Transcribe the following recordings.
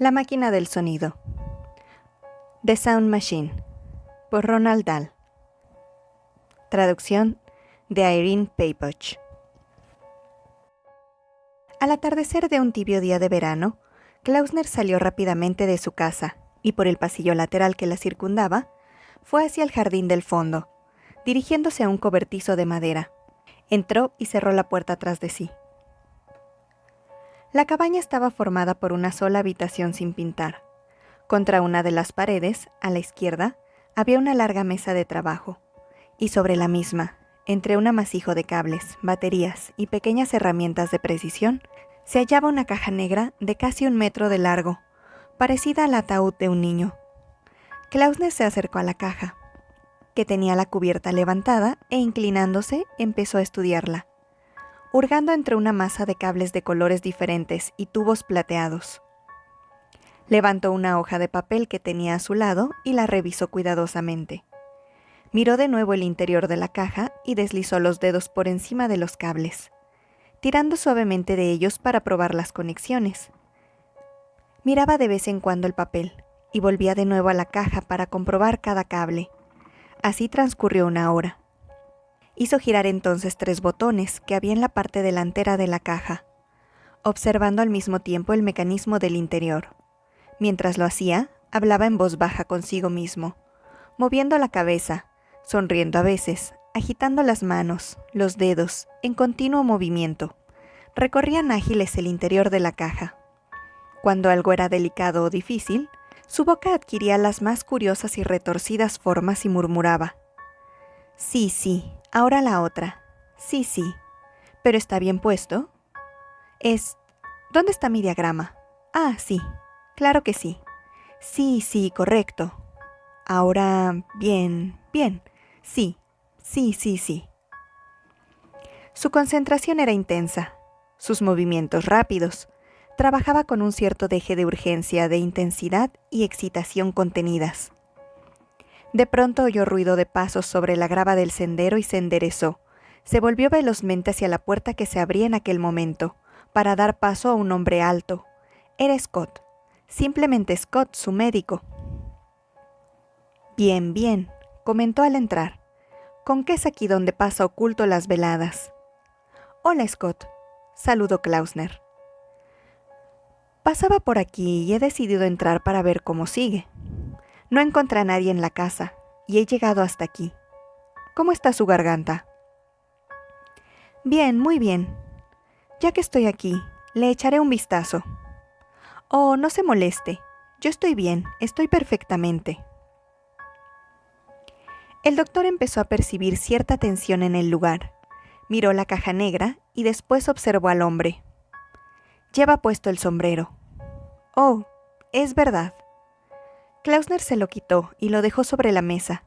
La máquina del sonido. The Sound Machine, por Roald Dahl. Traducción de Irene Papoch. Al atardecer de un tibio día de verano, Klausner salió rápidamente de su casa y por el pasillo lateral que la circundaba, fue hacia el jardín del fondo, dirigiéndose a un cobertizo de madera. Entró y cerró la puerta tras de sí. La cabaña estaba formada por una sola habitación sin pintar. Contra una de las paredes, a la izquierda, había una larga mesa de trabajo, y sobre la misma, entre un amasijo de cables, baterías y pequeñas herramientas de precisión, se hallaba una caja negra de casi 1 metro de largo, parecida al ataúd de un niño. Klausner se acercó a la caja, que tenía la cubierta levantada, e inclinándose, empezó a estudiarla, hurgando entre una masa de cables de colores diferentes y tubos plateados. Levantó una hoja de papel que tenía a su lado y la revisó cuidadosamente. Miró de nuevo el interior de la caja y deslizó los dedos por encima de los cables, tirando suavemente de ellos para probar las conexiones. Miraba de vez en cuando el papel y volvía de nuevo a la caja para comprobar cada cable. Así transcurrió 1 hora. Hizo girar entonces 3 botones que había en la parte delantera de la caja, observando al mismo tiempo el mecanismo del interior. Mientras lo hacía, hablaba en voz baja consigo mismo, moviendo la cabeza, sonriendo a veces, agitando las manos, los dedos, en continuo movimiento. Recorrían ágiles el interior de la caja. Cuando algo era delicado o difícil, su boca adquiría las más curiosas y retorcidas formas y murmuraba: «Sí, sí, ahora la otra. Sí, sí. ¿Pero está bien puesto? ¿Dónde está mi diagrama? Ah, sí. Claro que sí. Sí, sí, correcto. Ahora, bien, bien. Sí, sí, sí, sí». Su concentración era intensa, sus movimientos rápidos. Trabajaba con un cierto deje de urgencia, de intensidad y excitación contenidas. De pronto oyó ruido de pasos sobre la grava del sendero y se enderezó. Se volvió velozmente hacia la puerta que se abría en aquel momento, para dar paso a un hombre alto. Era Scott, simplemente Scott, su médico. «Bien, bien», comentó al entrar. «¿Con qué es aquí donde pasa oculto las veladas?» «Hola, Scott», saludó Klausner. «Pasaba por aquí y he decidido entrar para ver cómo sigue. No encontré a nadie en la casa y he llegado hasta aquí. ¿Cómo está su garganta?» «Bien, muy bien. Ya que estoy aquí, le echaré un vistazo». «Oh, no se moleste. Yo estoy bien, estoy perfectamente». El doctor empezó a percibir cierta tensión en el lugar. Miró la caja negra y después observó al hombre. «Lleva puesto el sombrero». «Oh, es verdad». Klausner se lo quitó y lo dejó sobre la mesa.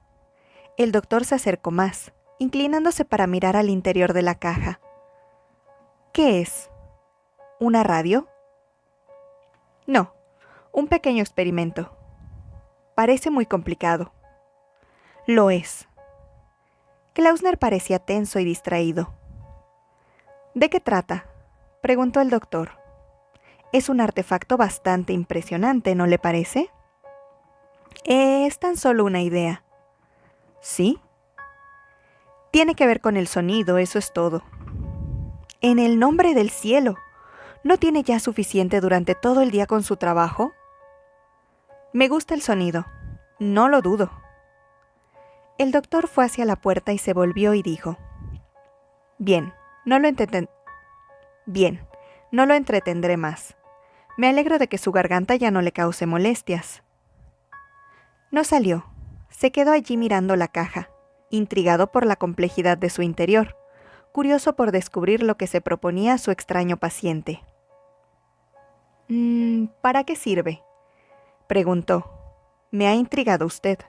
El doctor se acercó más, inclinándose para mirar al interior de la caja. «¿Qué es? ¿Una radio?» «No, un pequeño experimento. Parece muy complicado». «Lo es». Klausner parecía tenso y distraído. «¿De qué trata?», preguntó el doctor. «Es un artefacto bastante impresionante, ¿no le parece?» «Es tan solo una idea». «¿Sí?» «Tiene que ver con el sonido, eso es todo». «En el nombre del cielo, ¿no tiene ya suficiente durante todo el día con su trabajo?» «Me gusta el sonido, no lo dudo». El doctor fue hacia la puerta y se volvió y dijo: Bien, no lo entretendré más. Me alegro de que su garganta ya no le cause molestias». No salió. Se quedó allí mirando la caja, intrigado por la complejidad de su interior, curioso por descubrir lo que se proponía su extraño paciente. «¿Para qué sirve?», preguntó. «Me ha intrigado usted».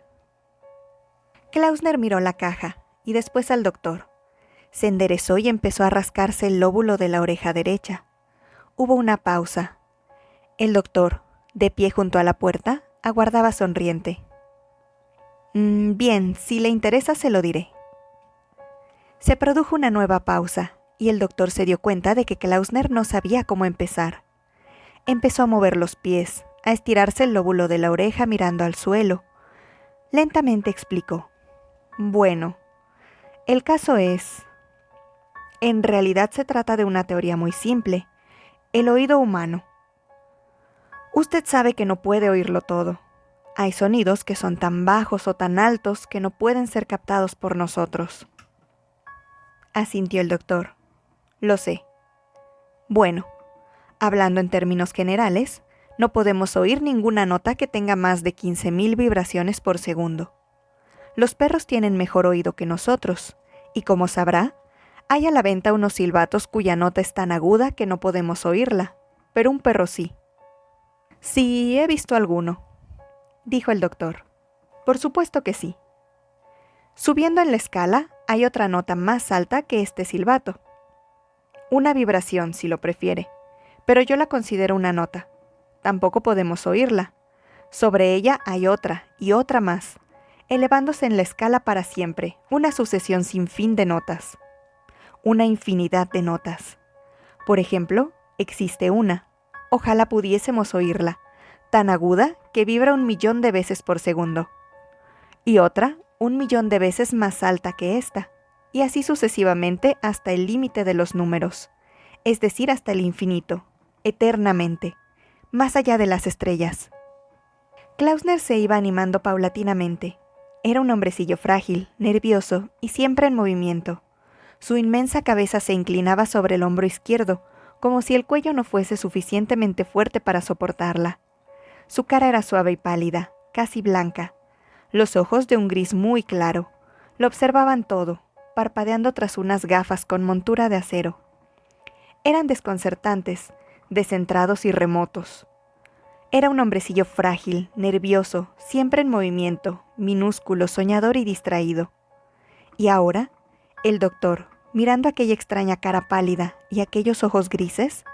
Klausner miró la caja y después al doctor. Se enderezó y empezó a rascarse el lóbulo de la oreja derecha. Hubo una pausa. El doctor, de pie junto a la puerta, aguardaba sonriente. «Bien, si le interesa se lo diré». Se produjo una nueva pausa y el doctor se dio cuenta de que Klausner no sabía cómo empezar. Empezó a mover los pies, a estirarse el lóbulo de la oreja mirando al suelo. Lentamente explicó. Bueno, el caso es... En realidad se trata de una teoría muy simple. El oído humano. Usted sabe que no puede oírlo todo. Hay sonidos que son tan bajos o tan altos que no pueden ser captados por nosotros. Asintió el doctor. Lo sé. Bueno, hablando en términos generales, no podemos oír ninguna nota que tenga más de 15.000 vibraciones por segundo. Los perros tienen mejor oído que nosotros, y como sabrá, hay a la venta unos silbatos cuya nota es tan aguda que no podemos oírla, pero un perro sí. Sí, he visto alguno, dijo el doctor. Por supuesto que sí. Subiendo en la escala, hay otra nota más alta que este silbato. Una vibración, si lo prefiere, pero yo la considero una nota. Tampoco podemos oírla. Sobre ella hay otra y otra más, elevándose en la escala para siempre, una sucesión sin fin de notas. Una infinidad de notas. Por ejemplo, existe una, ojalá pudiésemos oírla, tan aguda que vibra 1.000.000 de veces por segundo. Y otra, 1.000.000 de veces más alta que esta, y así sucesivamente hasta el límite de los números, es decir, hasta el infinito, eternamente, más allá de las estrellas. Klausner se iba animando paulatinamente. Era un hombrecillo frágil, nervioso y siempre en movimiento. Su inmensa cabeza se inclinaba sobre el hombro izquierdo, como si el cuello no fuese suficientemente fuerte para soportarla. Su cara era suave y pálida, casi blanca. Los ojos de un gris muy claro. Lo observaban todo, parpadeando tras unas gafas con montura de acero. Eran desconcertantes, descentrados y remotos. Era un hombrecillo frágil, nervioso, siempre en movimiento, minúsculo, soñador y distraído. Y ahora, el doctor, mirando aquella extraña cara pálida y aquellos ojos grises,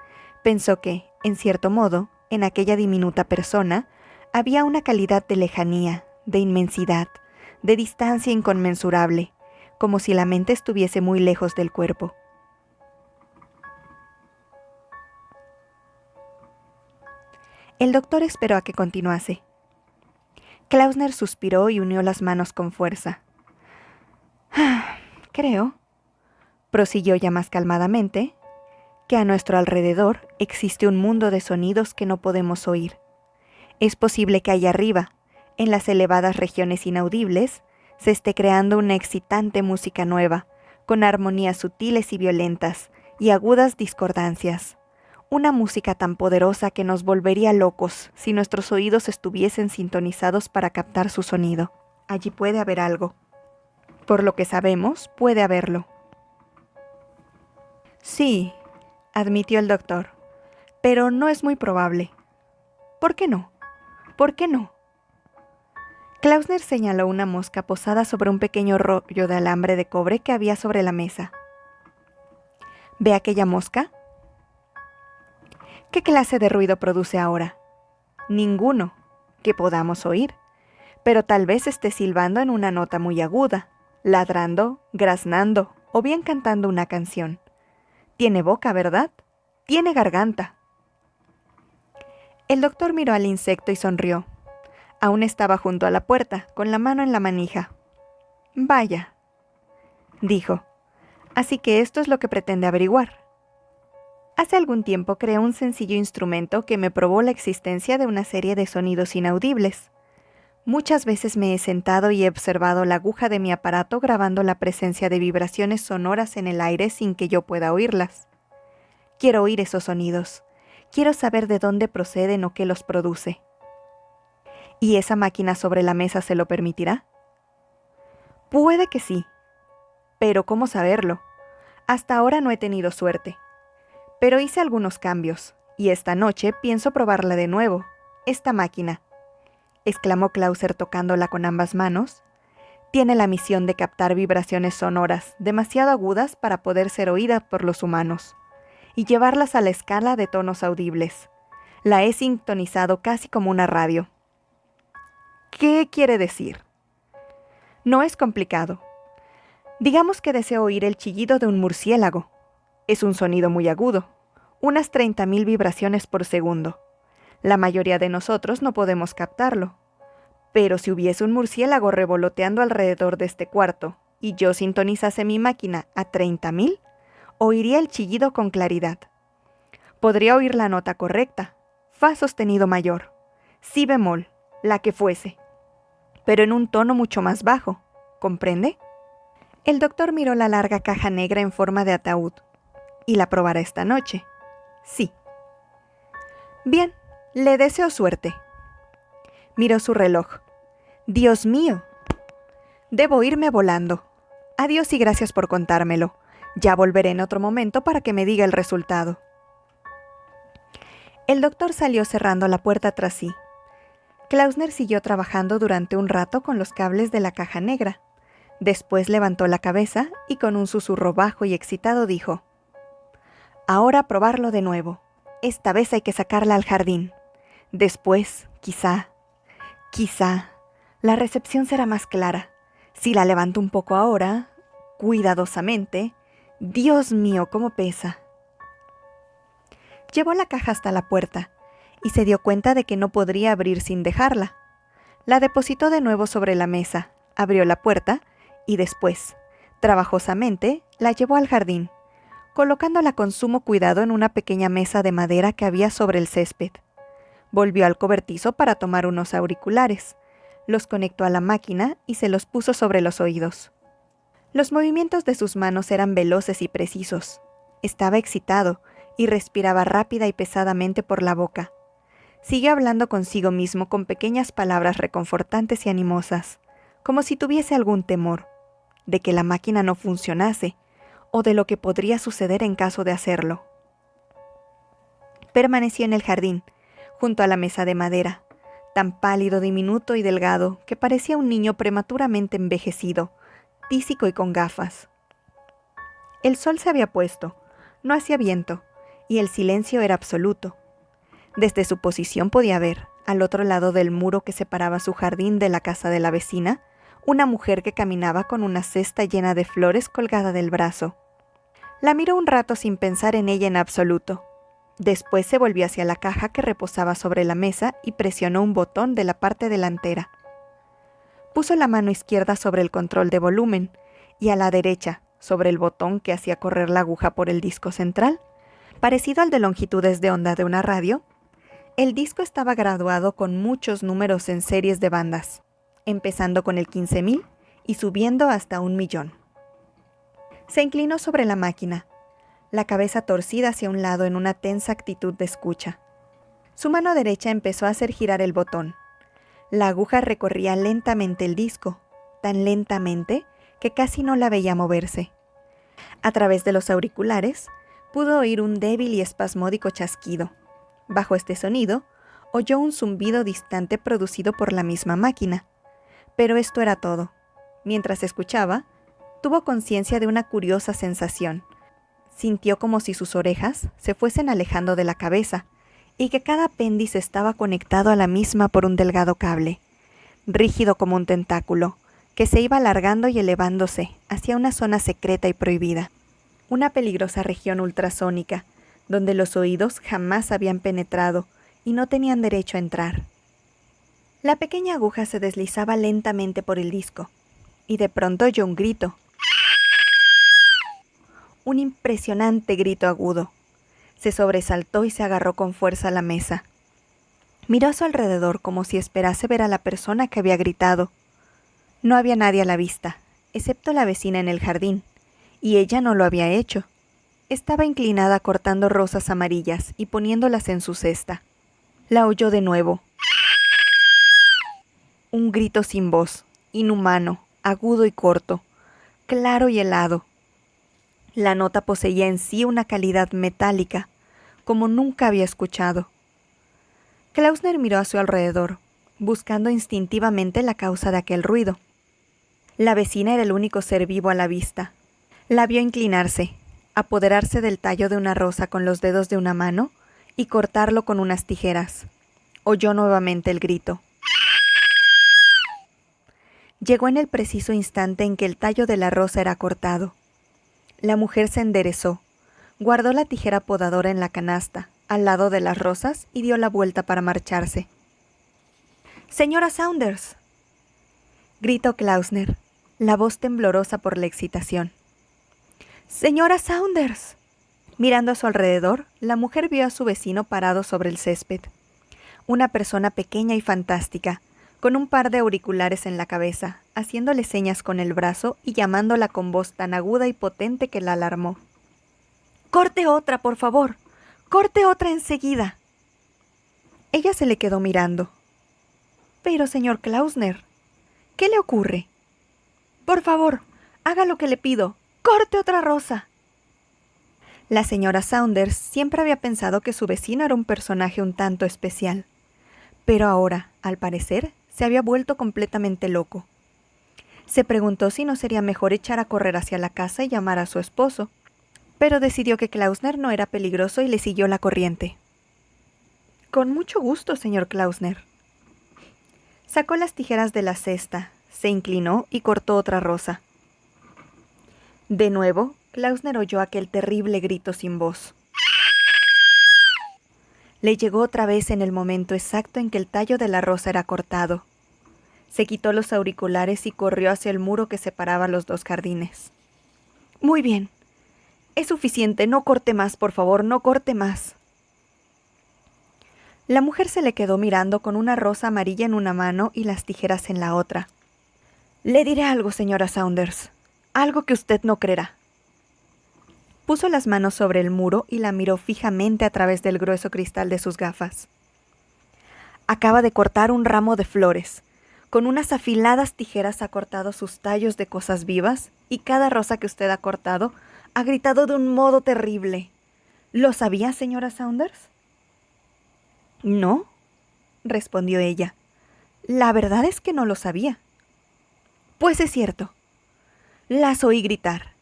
pensó que, en cierto modo, en aquella diminuta persona, había una calidad de lejanía, de inmensidad, de distancia inconmensurable, como si la mente estuviese muy lejos del cuerpo. El doctor esperó a que continuase. Klausner suspiró y unió las manos con fuerza. Creo, prosiguió ya más calmadamente, que a nuestro alrededor existe un mundo de sonidos que no podemos oír. Es posible que allá arriba, en las elevadas regiones inaudibles, se esté creando una excitante música nueva, con armonías sutiles y violentas, y agudas discordancias. Una música tan poderosa que nos volvería locos si nuestros oídos estuviesen sintonizados para captar su sonido. Allí puede haber algo. Por lo que sabemos, puede haberlo. Sí, admitió el doctor, pero no es muy probable. ¿Por qué no? ¿Por qué no? Klausner señaló una mosca posada sobre un pequeño rollo de alambre de cobre que había sobre la mesa. ¿Ve aquella mosca? ¿Qué clase de ruido produce ahora? Ninguno, que podamos oír, pero tal vez esté silbando en una nota muy aguda, ladrando, graznando o bien cantando una canción. Tiene boca, ¿verdad? Tiene garganta. El doctor miró al insecto y sonrió. Aún estaba junto a la puerta, con la mano en la manija. Vaya, dijo. Así que esto es lo que pretende averiguar. Hace algún tiempo creé un sencillo instrumento que me probó la existencia de una serie de sonidos inaudibles. Muchas veces me he sentado y he observado la aguja de mi aparato grabando la presencia de vibraciones sonoras en el aire sin que yo pueda oírlas. Quiero oír esos sonidos. Quiero saber de dónde proceden o qué los produce. ¿Y esa máquina sobre la mesa se lo permitirá? Puede que sí. Pero ¿cómo saberlo? Hasta ahora no he tenido suerte. Pero hice algunos cambios, y esta noche pienso probarla de nuevo, esta máquina, exclamó Clauser tocándola con ambas manos. Tiene la misión de captar vibraciones sonoras demasiado agudas para poder ser oídas por los humanos, y llevarlas a la escala de tonos audibles. La he sintonizado casi como una radio. ¿Qué quiere decir? No es complicado. Digamos que deseo oír el chillido de un murciélago. Es un sonido muy agudo, unas 30.000 vibraciones por segundo. La mayoría de nosotros no podemos captarlo. Pero si hubiese un murciélago revoloteando alrededor de este cuarto y yo sintonizase mi máquina a 30.000, oiría el chillido con claridad. Podría oír la nota correcta, fa sostenido mayor, si bemol, la que fuese, pero en un tono mucho más bajo, ¿comprende? El doctor miró la larga caja negra en forma de ataúd. ¿Y la probará esta noche? Sí. Bien, le deseo suerte. Miró su reloj. ¡Dios mío! Debo irme volando. Adiós y gracias por contármelo. Ya volveré en otro momento para que me diga el resultado. El doctor salió cerrando la puerta tras sí. Klausner siguió trabajando durante un rato con los cables de la caja negra. Después levantó la cabeza y con un susurro bajo y excitado dijo: «Ahora probarlo de nuevo. Esta vez hay que sacarla al jardín. Después, quizá, la recepción será más clara. Si la levanto un poco ahora, cuidadosamente, Dios mío, cómo pesa». Llevó la caja hasta la puerta y se dio cuenta de que no podría abrir sin dejarla. La depositó de nuevo sobre la mesa, abrió la puerta y después, trabajosamente, la llevó al jardín, colocándola con sumo cuidado en una pequeña mesa de madera que había sobre el césped. Volvió al cobertizo para tomar unos auriculares, los conectó a la máquina y se los puso sobre los oídos. Los movimientos de sus manos eran veloces y precisos. Estaba excitado y respiraba rápida y pesadamente por la boca. Siguió hablando consigo mismo con pequeñas palabras reconfortantes y animosas, como si tuviese algún temor de que la máquina no funcionase o de lo que podría suceder en caso de hacerlo. Permaneció en el jardín, junto a la mesa de madera, tan pálido, diminuto y delgado que parecía un niño prematuramente envejecido, tísico y con gafas. El sol se había puesto, no hacía viento, y el silencio era absoluto. Desde su posición podía ver, al otro lado del muro que separaba su jardín de la casa de la vecina, una mujer que caminaba con una cesta llena de flores colgada del brazo. La miró un rato sin pensar en ella en absoluto. Después se volvió hacia la caja que reposaba sobre la mesa y presionó un botón de la parte delantera. Puso la mano izquierda sobre el control de volumen y a la derecha, sobre el botón que hacía correr la aguja por el disco central, parecido al de longitudes de onda de una radio. El disco estaba graduado con muchos números en series de bandas, empezando con el 15.000 y subiendo hasta 1.000.000. Se inclinó sobre la máquina, la cabeza torcida hacia un lado en una tensa actitud de escucha. Su mano derecha empezó a hacer girar el botón. La aguja recorría lentamente el disco, tan lentamente que casi no la veía moverse. A través de los auriculares, pudo oír un débil y espasmódico chasquido. Bajo este sonido, oyó un zumbido distante producido por la misma máquina. Pero esto era todo. Mientras escuchaba, tuvo conciencia de una curiosa sensación. Sintió como si sus orejas se fuesen alejando de la cabeza y que cada apéndice estaba conectado a la misma por un delgado cable, rígido como un tentáculo, que se iba alargando y elevándose hacia una zona secreta y prohibida, una peligrosa región ultrasónica, donde los oídos jamás habían penetrado y no tenían derecho a entrar. La pequeña aguja se deslizaba lentamente por el disco, y de pronto oyó un grito. Un impresionante grito agudo. Se sobresaltó y se agarró con fuerza a la mesa. Miró a su alrededor como si esperase ver a la persona que había gritado. No había nadie a la vista, excepto la vecina en el jardín, y ella no lo había hecho. Estaba inclinada cortando rosas amarillas y poniéndolas en su cesta. La oyó de nuevo. Un grito sin voz, inhumano, agudo y corto, claro y helado. La nota poseía en sí una calidad metálica, como nunca había escuchado. Klausner miró a su alrededor, buscando instintivamente la causa de aquel ruido. La vecina era el único ser vivo a la vista. La vio inclinarse, apoderarse del tallo de una rosa con los dedos de una mano y cortarlo con unas tijeras. Oyó nuevamente el grito. Llegó en el preciso instante en que el tallo de la rosa era cortado. La mujer se enderezó, guardó la tijera podadora en la canasta, al lado de las rosas y dio la vuelta para marcharse. «¡Señora Saunders!», gritó Klausner, la voz temblorosa por la excitación. «¡Señora Saunders!». Mirando a su alrededor, la mujer vio a su vecino parado sobre el césped. Una persona pequeña y fantástica, con un par de auriculares en la cabeza, haciéndole señas con el brazo y llamándola con voz tan aguda y potente que la alarmó. «¡Corte otra, por favor! ¡Corte otra enseguida!». Ella se le quedó mirando. «Pero, señor Klausner, ¿qué le ocurre? Por favor, haga lo que le pido. ¡Corte otra rosa!». La señora Saunders siempre había pensado que su vecino era un personaje un tanto especial, pero ahora, al parecer, se había vuelto completamente loco. Se preguntó si no sería mejor echar a correr hacia la casa y llamar a su esposo, pero decidió que Klausner no era peligroso y le siguió la corriente. «Con mucho gusto, señor Klausner». Sacó las tijeras de la cesta, se inclinó y cortó otra rosa. De nuevo, Klausner oyó aquel terrible grito sin voz. Le llegó otra vez en el momento exacto en que el tallo de la rosa era cortado. Se quitó los auriculares y corrió hacia el muro que separaba los dos jardines. «Muy bien. Es suficiente. No corte más, por favor, no corte más». La mujer se le quedó mirando con una rosa amarilla en una mano y las tijeras en la otra. «Le diré algo, señora Saunders. Algo que usted no creerá». Puso las manos sobre el muro y la miró fijamente a través del grueso cristal de sus gafas. «Acaba de cortar un ramo de flores. Con unas afiladas tijeras ha cortado sus tallos de cosas vivas y cada rosa que usted ha cortado ha gritado de un modo terrible. ¿Lo sabía, señora Saunders?». «No», respondió ella. «La verdad es que no lo sabía». «Pues es cierto. Las oí gritar.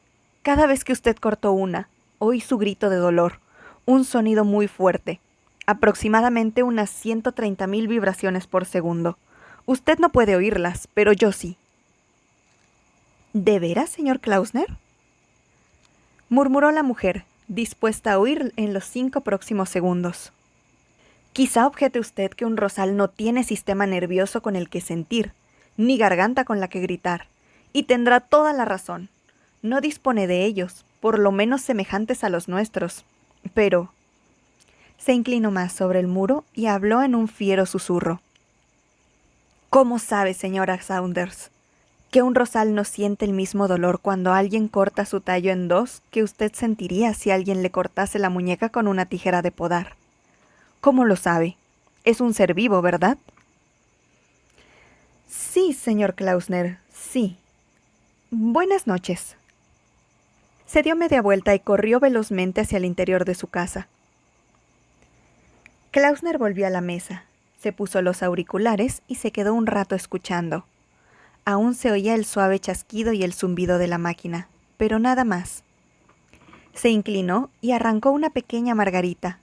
Cada vez que usted cortó una, oí su grito de dolor, un sonido muy fuerte, aproximadamente unas 130,000 vibraciones por segundo. Usted no puede oírlas, pero yo sí». «¿De veras, señor Klausner?», murmuró la mujer, dispuesta a oír en los 5 próximos segundos. «Quizá objete usted que un rosal no tiene sistema nervioso con el que sentir, ni garganta con la que gritar, y tendrá toda la razón. No dispone de ellos, por lo menos semejantes a los nuestros. Pero…». Se inclinó más sobre el muro y habló en un fiero susurro. «¿Cómo sabe, señora Saunders, que un rosal no siente el mismo dolor cuando alguien corta su tallo en dos que usted sentiría si alguien le cortase la muñeca con una tijera de podar? ¿Cómo lo sabe? Es un ser vivo, ¿verdad?». «Sí, señor Klausner, sí. Buenas noches». Se dio media vuelta y corrió velozmente hacia el interior de su casa. Klausner volvió a la mesa, se puso los auriculares y se quedó un rato escuchando. Aún se oía el suave chasquido y el zumbido de la máquina, pero nada más. Se inclinó y arrancó una pequeña margarita.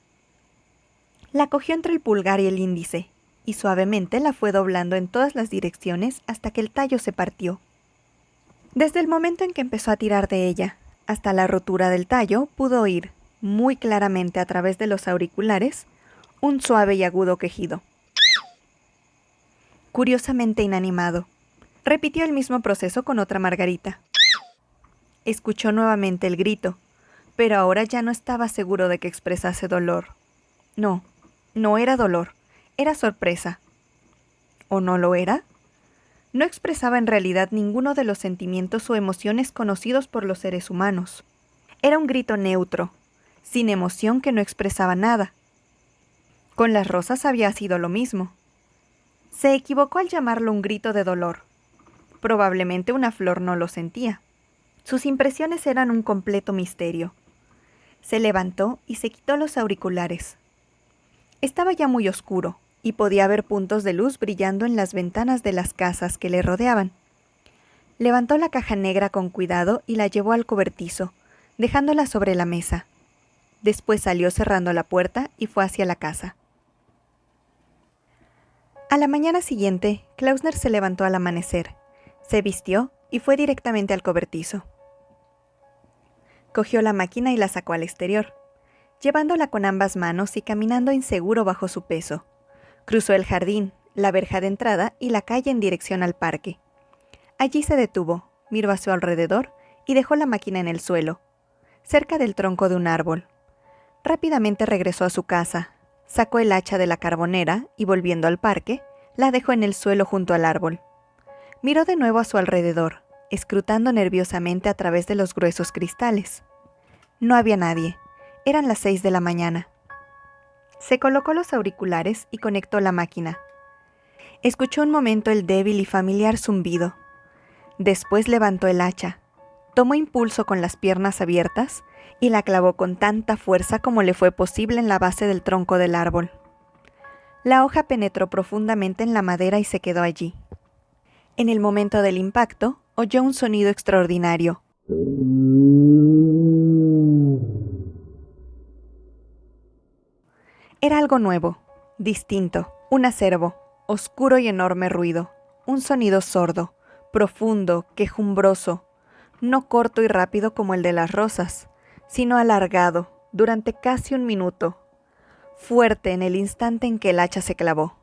La cogió entre el pulgar y el índice, y suavemente la fue doblando en todas las direcciones hasta que el tallo se partió. Desde el momento en que empezó a tirar de ella hasta la rotura del tallo, pudo oír, muy claramente a través de los auriculares, un suave y agudo quejido. Curiosamente inanimado, repitió el mismo proceso con otra margarita. Escuchó nuevamente el grito, pero ahora ya no estaba seguro de que expresase dolor. No, no era dolor, era sorpresa. ¿O no lo era? No expresaba en realidad ninguno de los sentimientos o emociones conocidos por los seres humanos. Era un grito neutro, sin emoción que no expresaba nada. Con las rosas había sido lo mismo. Se equivocó al llamarlo un grito de dolor. Probablemente una flor no lo sentía. Sus impresiones eran un completo misterio. Se levantó y se quitó los auriculares. Estaba ya muy oscuro y podía ver puntos de luz brillando en las ventanas de las casas que le rodeaban. Levantó la caja negra con cuidado y la llevó al cobertizo, dejándola sobre la mesa. Después salió cerrando la puerta y fue hacia la casa. A la mañana siguiente, Klausner se levantó al amanecer, se vistió y fue directamente al cobertizo. Cogió la máquina y la sacó al exterior. llevándola con ambas manos y caminando inseguro bajo su peso. Cruzó el jardín, la verja de entrada y la calle en dirección al parque. Allí se detuvo, miró a su alrededor y dejó la máquina en el suelo, cerca del tronco de un árbol. Rápidamente regresó a su casa, sacó el hacha de la carbonera y, volviendo al parque, la dejó en el suelo junto al árbol. Miró de nuevo a su alrededor, escrutando nerviosamente a través de los gruesos cristales. No había nadie. Eran las 6 de la mañana. Se colocó los auriculares y conectó la máquina. Escuchó un momento el débil y familiar zumbido. Después levantó el hacha, tomó impulso con las piernas abiertas y la clavó con tanta fuerza como le fue posible en la base del tronco del árbol. La hoja penetró profundamente en la madera y se quedó allí. En el momento del impacto, oyó un sonido extraordinario. Era algo nuevo, distinto, un acervo, oscuro y enorme ruido, un sonido sordo, profundo, quejumbroso, no corto y rápido como el de las rosas, sino alargado, durante casi un minuto, fuerte en el instante en que el hacha se clavó,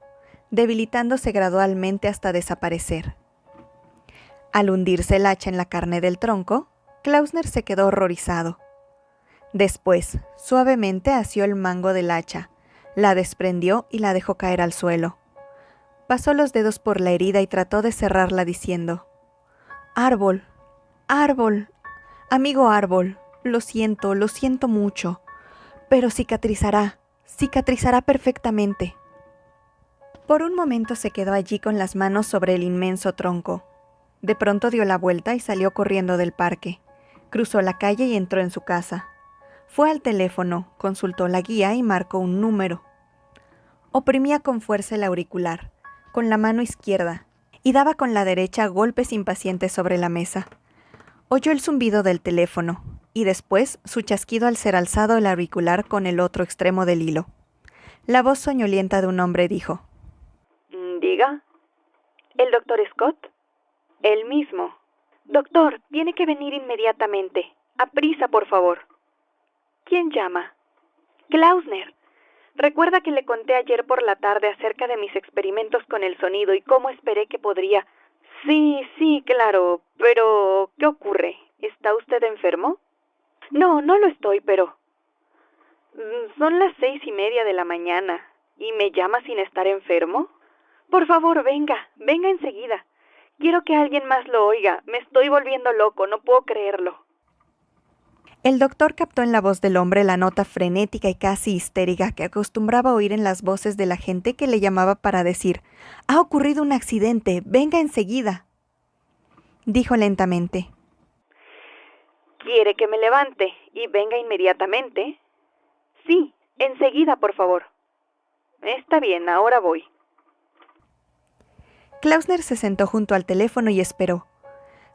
debilitándose gradualmente hasta desaparecer. Al hundirse el hacha en la carne del tronco, Klausner se quedó horrorizado. Después, suavemente asió el mango del hacha, la desprendió y la dejó caer al suelo. Pasó los dedos por la herida y trató de cerrarla diciendo: «Árbol, árbol, amigo árbol, lo siento mucho, pero cicatrizará perfectamente». Por un momento se quedó allí con las manos sobre el inmenso tronco. De pronto dio la vuelta y salió corriendo del parque. Cruzó la calle y entró en su casa. Fue al teléfono, consultó la guía y marcó un número. Oprimía con fuerza el auricular, con la mano izquierda, y daba con la derecha golpes impacientes sobre la mesa. Oyó el zumbido del teléfono, y después su chasquido al ser alzado el auricular con el otro extremo del hilo. La voz soñolienta de un hombre dijo: «Diga». ¿El doctor Scott? «El mismo». «Doctor, tiene que venir inmediatamente. Aprisa, por favor». «¿Quién llama?» «Klausner. ¿Recuerda que le conté ayer por la tarde acerca de mis experimentos con el sonido y cómo esperé que podría...? Sí, claro, pero ¿qué ocurre? ¿Está usted enfermo?» «No, no lo estoy, pero...» «Son las 6:30 de la mañana. ¿Y me llama sin estar enfermo? Por favor, venga enseguida. Quiero que alguien más lo oiga. Me estoy volviendo loco, no puedo creerlo». El doctor captó en la voz del hombre la nota frenética y casi histérica que acostumbraba oír en las voces de la gente que le llamaba para decir: «Ha ocurrido un accidente, venga enseguida». Dijo lentamente: «¿Quiere que me levante y venga inmediatamente?» «Sí, enseguida, por favor». «Está bien, ahora voy». Klausner se sentó junto al teléfono y esperó.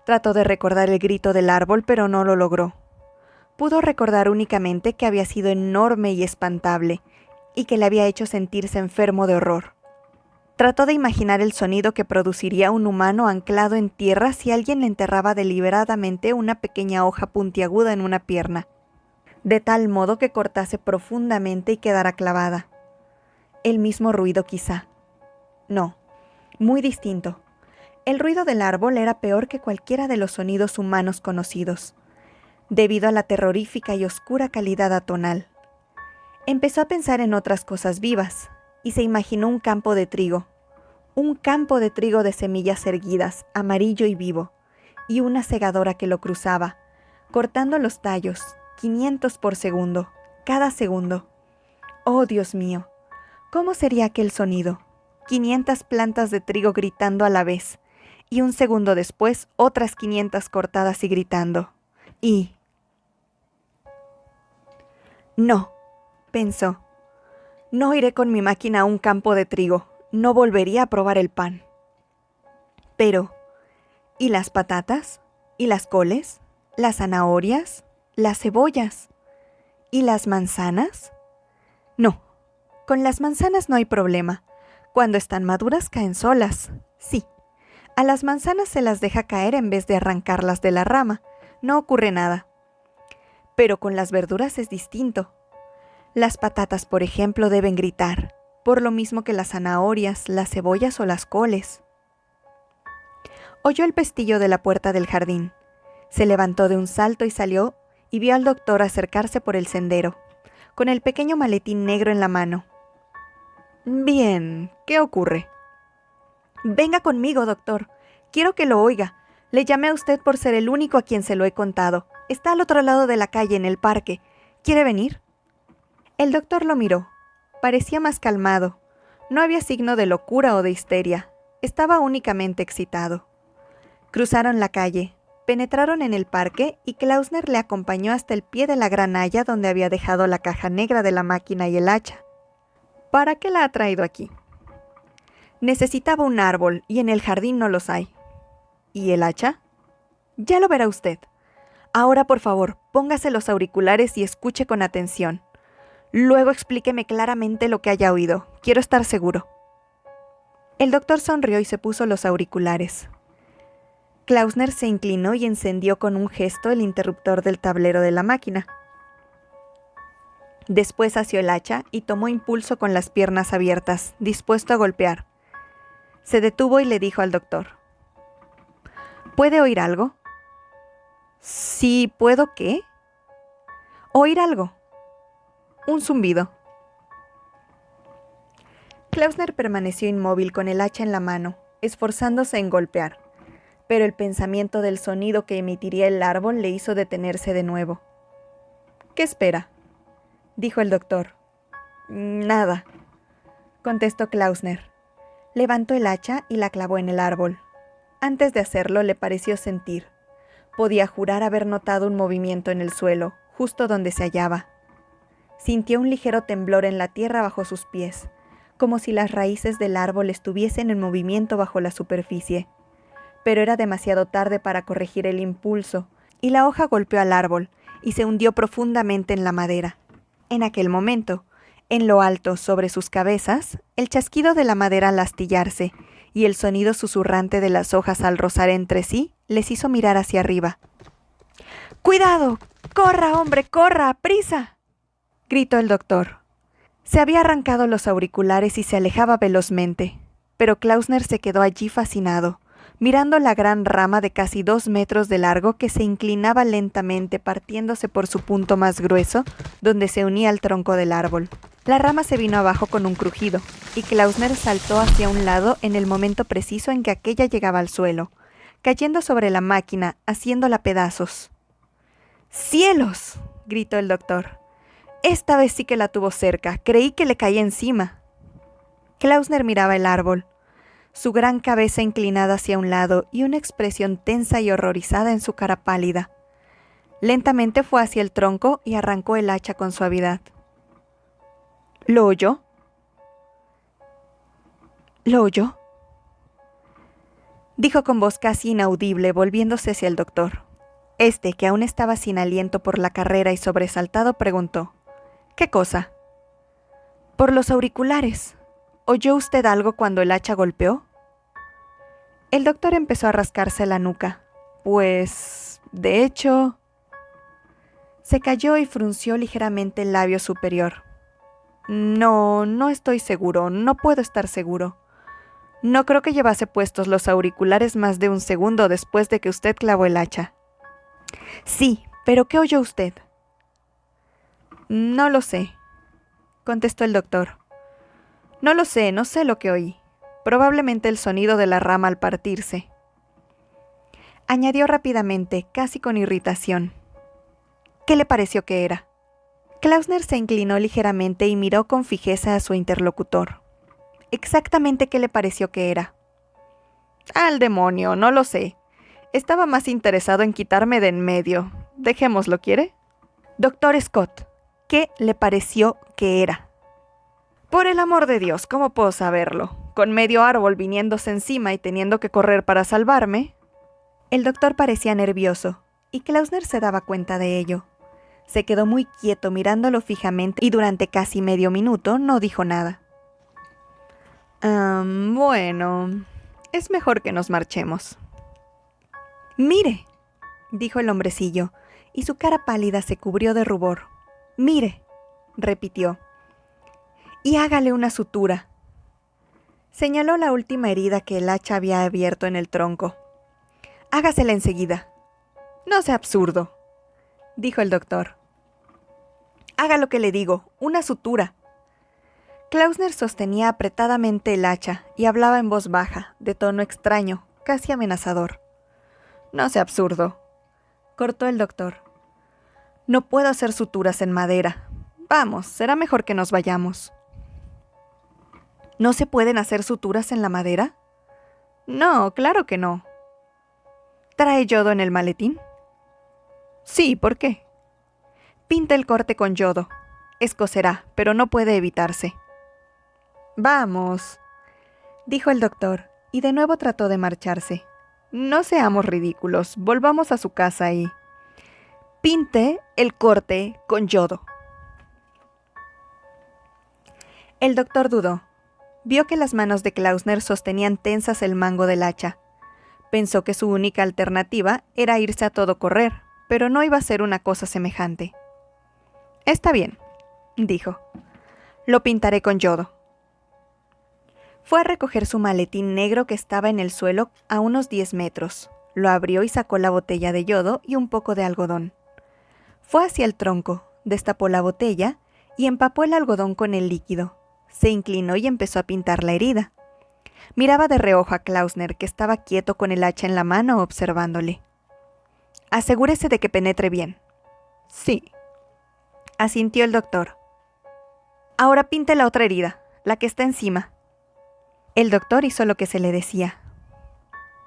Trató de recordar el grito del árbol, pero no lo logró. Pudo recordar únicamente que había sido enorme y espantable, y que le había hecho sentirse enfermo de horror. Trató de imaginar el sonido que produciría un humano anclado en tierra si alguien le enterraba deliberadamente una pequeña hoja puntiaguda en una pierna, de tal modo que cortase profundamente y quedara clavada. El mismo ruido quizá. No, muy distinto. El ruido del árbol era peor que cualquiera de los sonidos humanos conocidos, debido a la terrorífica y oscura calidad atonal. Empezó a pensar en otras cosas vivas, y se imaginó un campo de trigo de semillas erguidas, amarillo y vivo, y una segadora que lo cruzaba, cortando los tallos, 500 por segundo, cada segundo. ¡Oh, Dios mío! ¿Cómo sería aquel sonido? 500 plantas de trigo gritando a la vez, y un segundo después otras 500 cortadas y gritando. Y... «No», pensó, «no iré con mi máquina a un campo de trigo, no volvería a probar el pan». Pero, ¿y las patatas? ¿Y las coles? ¿Las zanahorias? ¿Las cebollas? ¿Y las manzanas? No, con las manzanas no hay problema. Cuando están maduras caen solas. Sí, a las manzanas se las deja caer en vez de arrancarlas de la rama. No ocurre nada. Pero con las verduras es distinto. Las patatas, por ejemplo, deben gritar, por lo mismo que las zanahorias, las cebollas o las coles. Oyó el pestillo de la puerta del jardín. Se levantó de un salto y salió y vio al doctor acercarse por el sendero, con el pequeño maletín negro en la mano. Bien, ¿qué ocurre? Venga conmigo, doctor. Quiero que lo oiga. Le llamé a usted por ser el único a quien se lo he contado. Está al otro lado de la calle, en el parque. ¿Quiere venir? El doctor lo miró. Parecía más calmado. No había signo de locura o de histeria. Estaba únicamente excitado. Cruzaron la calle, penetraron en el parque y Klausner le acompañó hasta el pie de la gran haya donde había dejado la caja negra de la máquina y el hacha. ¿Para qué la ha traído aquí? Necesitaba un árbol y en el jardín no los hay. ¿Y el hacha? Ya lo verá usted. Ahora, por favor, póngase los auriculares y escuche con atención. Luego explíqueme claramente lo que haya oído. Quiero estar seguro. El doctor sonrió y se puso los auriculares. Klausner se inclinó y encendió con un gesto el interruptor del tablero de la máquina. Después asió el hacha y tomó impulso con las piernas abiertas, dispuesto a golpear. Se detuvo y le dijo al doctor: ¿Puede oír algo? Sí, ¿puedo qué? Oír algo. Un zumbido. Klausner permaneció inmóvil con el hacha en la mano, esforzándose en golpear, pero el pensamiento del sonido que emitiría el árbol le hizo detenerse de nuevo. ¿Qué espera?, dijo el doctor. Nada, contestó Klausner. Levantó el hacha y la clavó en el árbol. Antes de hacerlo le pareció sentir. Podía jurar haber notado un movimiento en el suelo, justo donde se hallaba. Sintió un ligero temblor en la tierra bajo sus pies, como si las raíces del árbol estuviesen en movimiento bajo la superficie. Pero era demasiado tarde para corregir el impulso, y la hoja golpeó al árbol y se hundió profundamente en la madera. En aquel momento, en lo alto, sobre sus cabezas, el chasquido de la madera al astillarse y el sonido susurrante de las hojas al rozar entre sí les hizo mirar hacia arriba. ¡Cuidado! ¡Corra, hombre, corra! ¡Prisa!, gritó el doctor. Se había arrancado los auriculares y se alejaba velozmente, pero Klausner se quedó allí fascinado, mirando la gran rama de casi 2 metros de largo que se inclinaba lentamente partiéndose por su punto más grueso, donde se unía al tronco del árbol. La rama se vino abajo con un crujido, y Klausner saltó hacia un lado en el momento preciso en que aquella llegaba al suelo, cayendo sobre la máquina, haciéndola pedazos. ¡Cielos!, gritó el doctor. Esta vez sí que la tuvo cerca, creí que le caía encima. Klausner miraba el árbol, su gran cabeza inclinada hacia un lado y una expresión tensa y horrorizada en su cara pálida. Lentamente fue hacia el tronco y arrancó el hacha con suavidad. ¿Lo oyó? ¿Lo oyó?, dijo con voz casi inaudible, volviéndose hacia el doctor. Este, que aún estaba sin aliento por la carrera y sobresaltado, preguntó: ¿Qué cosa? Por los auriculares. ¿Oyó usted algo cuando el hacha golpeó? El doctor empezó a rascarse la nuca. Pues, de hecho... Se calló y frunció ligeramente el labio superior. No estoy seguro, no puedo estar seguro. No creo que llevase puestos los auriculares más de un segundo después de que usted clavó el hacha. Sí, pero ¿qué oyó usted? No lo sé, contestó el doctor. No lo sé, no sé lo que oí. Probablemente el sonido de la rama al partirse. Añadió rápidamente, casi con irritación. ¿Qué le pareció que era? Klausner se inclinó ligeramente y miró con fijeza a su interlocutor. ¿Exactamente qué le pareció que era? ¡Al demonio! No lo sé. Estaba más interesado en quitarme de en medio. Dejémoslo, ¿quiere? Doctor Scott, ¿qué le pareció que era? Por el amor de Dios, ¿cómo puedo saberlo? Con medio árbol viniéndose encima y teniendo que correr para salvarme. El doctor parecía nervioso, y Klausner se daba cuenta de ello. Se quedó muy quieto mirándolo fijamente y durante casi medio minuto no dijo nada. Bueno, es mejor que nos marchemos. Mire, dijo el hombrecillo, y su cara pálida se cubrió de rubor. Mire, repitió. Y hágale una sutura. Señaló la última herida que el hacha había abierto en el tronco. Hágasela enseguida. No sea absurdo, dijo el doctor. Haga lo que le digo, una sutura. Klausner sostenía apretadamente el hacha y hablaba en voz baja, de tono extraño, casi amenazador. No sea absurdo, cortó el doctor. No puedo hacer suturas en madera. Vamos, será mejor que nos vayamos. ¿No se pueden hacer suturas en la madera? No, claro que no. ¿Trae yodo en el maletín? Sí, ¿por qué? Pinta el corte con yodo. Escocerá, pero no puede evitarse. Vamos, dijo el doctor, y de nuevo trató de marcharse. No seamos ridículos, volvamos a su casa y... Pinte el corte con yodo. El doctor dudó. Vio que las manos de Klausner sostenían tensas el mango del hacha. Pensó que su única alternativa era irse a todo correr, pero no iba a ser una cosa semejante. Está bien, dijo. Lo pintaré con yodo. Fue a recoger su maletín negro que estaba en el suelo a unos 10 metros. Lo abrió y sacó la botella de yodo y un poco de algodón. Fue hacia el tronco, destapó la botella y empapó el algodón con el líquido. Se inclinó y empezó a pintar la herida. Miraba de reojo a Klausner, que estaba quieto con el hacha en la mano observándole. Asegúrese de que penetre bien. Sí, asintió el doctor. Ahora pinte la otra herida, la que está encima. El doctor hizo lo que se le decía.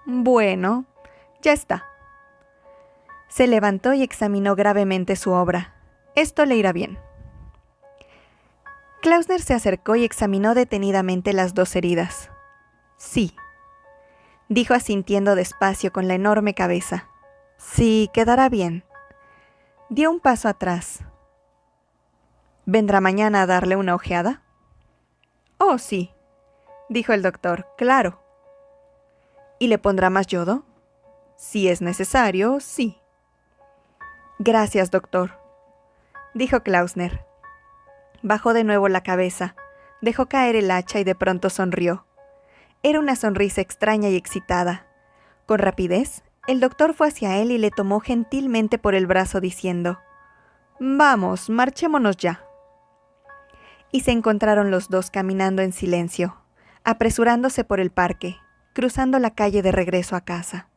Bueno, ya está. Se levantó y examinó gravemente su obra. Esto le irá bien. Klausner se acercó y examinó detenidamente las dos heridas. Sí, dijo asintiendo despacio con la enorme cabeza. Sí, quedará bien. Dio un paso atrás. ¿Vendrá mañana a darle una ojeada? Oh, sí, dijo el doctor, claro. ¿Y le pondrá más yodo? Si es necesario, sí. Gracias, doctor, dijo Klausner. Bajó de nuevo la cabeza, dejó caer el hacha y de pronto sonrió. Era una sonrisa extraña y excitada. Con rapidez, el doctor fue hacia él y le tomó gentilmente por el brazo diciendo: «Vamos, marchémonos ya». Y se encontraron los dos caminando en silencio, apresurándose por el parque, cruzando la calle de regreso a casa.